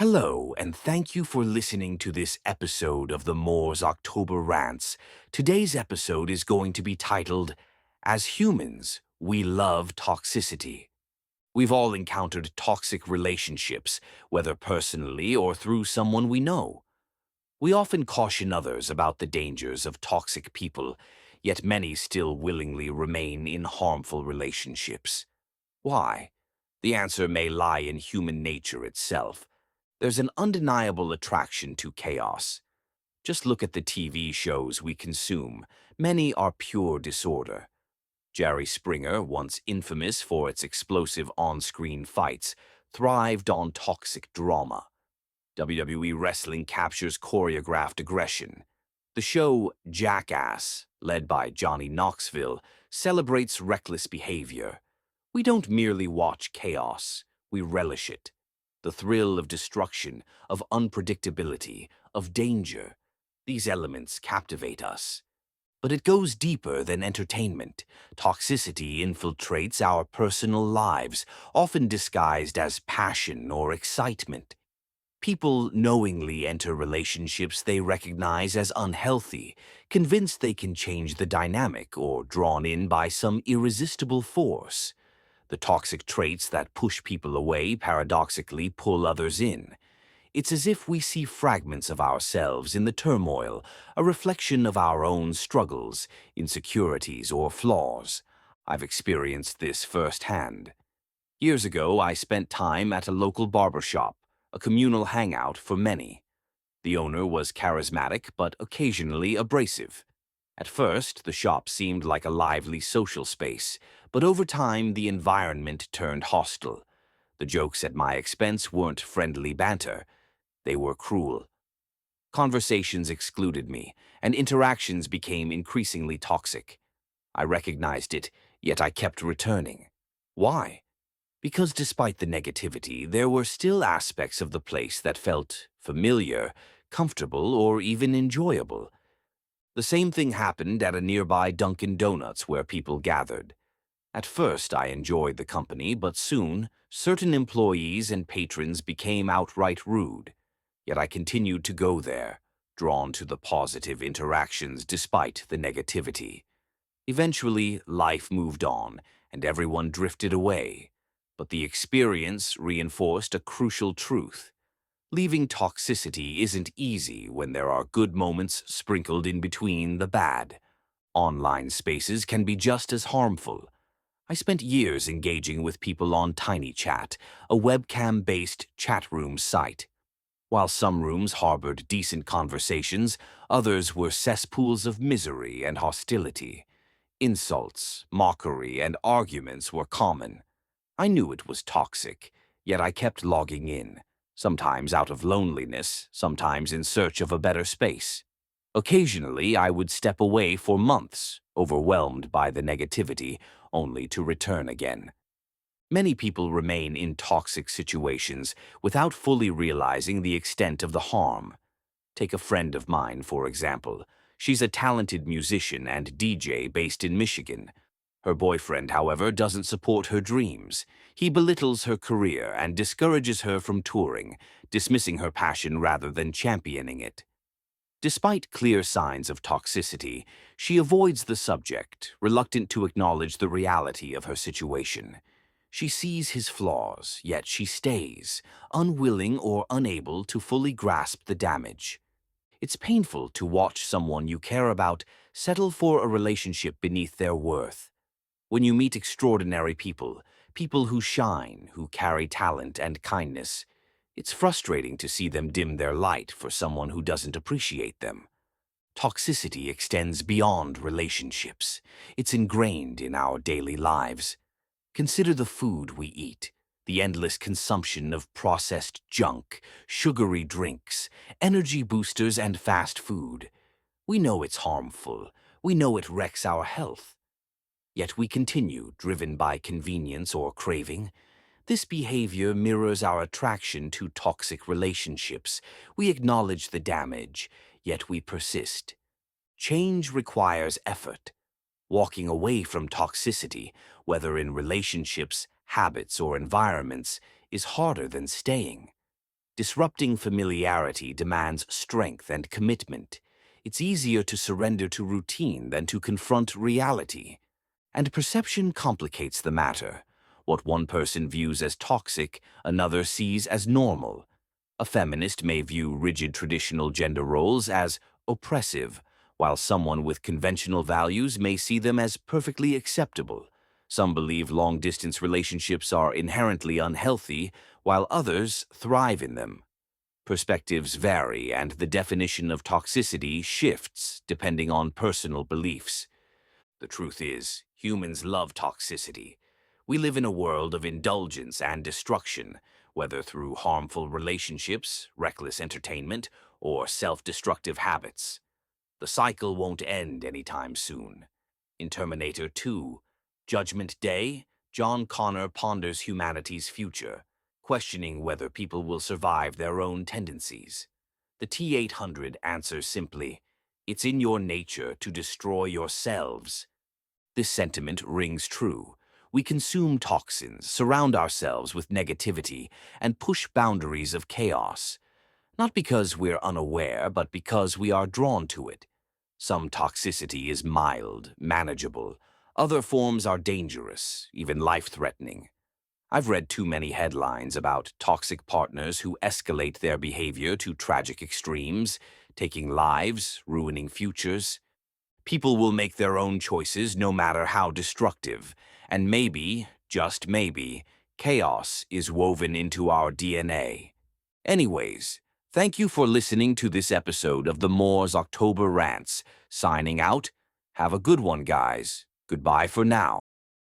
Hello, and thank you for listening to this episode of the Moore's October Rants. Today's episode is going to be titled, As Humans, We Love Toxicity. We've all encountered toxic relationships, whether personally or through someone we know. We often caution others about the dangers of toxic people, yet many still willingly remain in harmful relationships. Why? The answer may lie in human nature itself. There's an undeniable attraction to chaos. Just look at the TV shows we consume. Many are pure disorder. Jerry Springer, once infamous for its explosive on-screen fights, thrived on toxic drama. WWE wrestling captures choreographed aggression. The show Jackass, led by Johnny Knoxville, celebrates reckless behavior. We don't merely watch chaos, we relish it. The thrill of destruction, of unpredictability, of danger. These elements captivate us. But it goes deeper than entertainment. Toxicity infiltrates our personal lives, often disguised as passion or excitement. People knowingly enter relationships they recognize as unhealthy, convinced they can change the dynamic or drawn in by some irresistible force. The toxic traits that push people away paradoxically pull others in. It's as if we see fragments of ourselves in the turmoil, a reflection of our own struggles, insecurities, or flaws. I've experienced this firsthand. Years ago, I spent time at a local barber shop, a communal hangout for many. The owner was charismatic but occasionally abrasive. At first, the shop seemed like a lively social space, but over time the environment turned hostile. The jokes at my expense weren't friendly banter. They were cruel. Conversations excluded me, and interactions became increasingly toxic. I recognized it, yet I kept returning. Why? Because despite the negativity, there were still aspects of the place that felt familiar, comfortable, or even enjoyable. The same thing happened at a nearby Dunkin' Donuts where people gathered. At first, I enjoyed the company, but soon, certain employees and patrons became outright rude. Yet I continued to go there, drawn to the positive interactions despite the negativity. Eventually, life moved on, and everyone drifted away. But the experience reinforced a crucial truth. Leaving toxicity isn't easy when there are good moments sprinkled in between the bad. Online spaces can be just as harmful. I spent years engaging with people on TinyChat, a webcam-based chat room site. While some rooms harbored decent conversations, others were cesspools of misery and hostility. Insults, mockery, and arguments were common. I knew it was toxic, yet I kept logging in, sometimes out of loneliness, sometimes in search of a better space. Occasionally, I would step away for months, overwhelmed by the negativity, only to return again. Many people remain in toxic situations without fully realizing the extent of the harm. Take a friend of mine, for example. She's a talented musician and DJ based in Michigan. Her boyfriend, however, doesn't support her dreams. He belittles her career and discourages her from touring, dismissing her passion rather than championing it. Despite clear signs of toxicity, she avoids the subject, reluctant to acknowledge the reality of her situation. She sees his flaws, yet she stays, unwilling or unable to fully grasp the damage. It's painful to watch someone you care about settle for a relationship beneath their worth. When you meet extraordinary people, people who shine, who carry talent and kindness, it's frustrating to see them dim their light for someone who doesn't appreciate them. Toxicity extends beyond relationships. It's ingrained in our daily lives. Consider the food we eat, the endless consumption of processed junk, sugary drinks, energy boosters, and fast food. We know it's harmful. We know it wrecks our health. Yet we continue, driven by convenience or craving. This behavior mirrors our attraction to toxic relationships. We acknowledge the damage, yet we persist. Change requires effort. Walking away from toxicity, whether in relationships, habits, or environments, is harder than staying. Disrupting familiarity demands strength and commitment. It's easier to surrender to routine than to confront reality. And perception complicates the matter. What one person views as toxic, another sees as normal. A feminist may view rigid traditional gender roles as oppressive, while someone with conventional values may see them as perfectly acceptable. Some believe long-distance relationships are inherently unhealthy, while others thrive in them. Perspectives vary, and the definition of toxicity shifts depending on personal beliefs. The truth is, humans love toxicity. We live in a world of indulgence and destruction, whether through harmful relationships, reckless entertainment, or self-destructive habits. The cycle won't end anytime soon. In Terminator 2, Judgment Day, John Connor ponders humanity's future, questioning whether people will survive their own tendencies. The T-800 answers simply, "It's in your nature to destroy yourselves." This sentiment rings true. We consume toxins, surround ourselves with negativity, and push boundaries of chaos. Not because we're unaware, but because we are drawn to it. Some toxicity is mild, manageable. Other forms are dangerous, even life-threatening. I've read too many headlines about toxic partners who escalate their behavior to tragic extremes, taking lives, ruining futures. People will make their own choices no matter how destructive, and maybe, just maybe, chaos is woven into our DNA. Anyways, thank you for listening to this episode of the Moore's October Rants. Signing out. Have a good one, guys. Goodbye for now.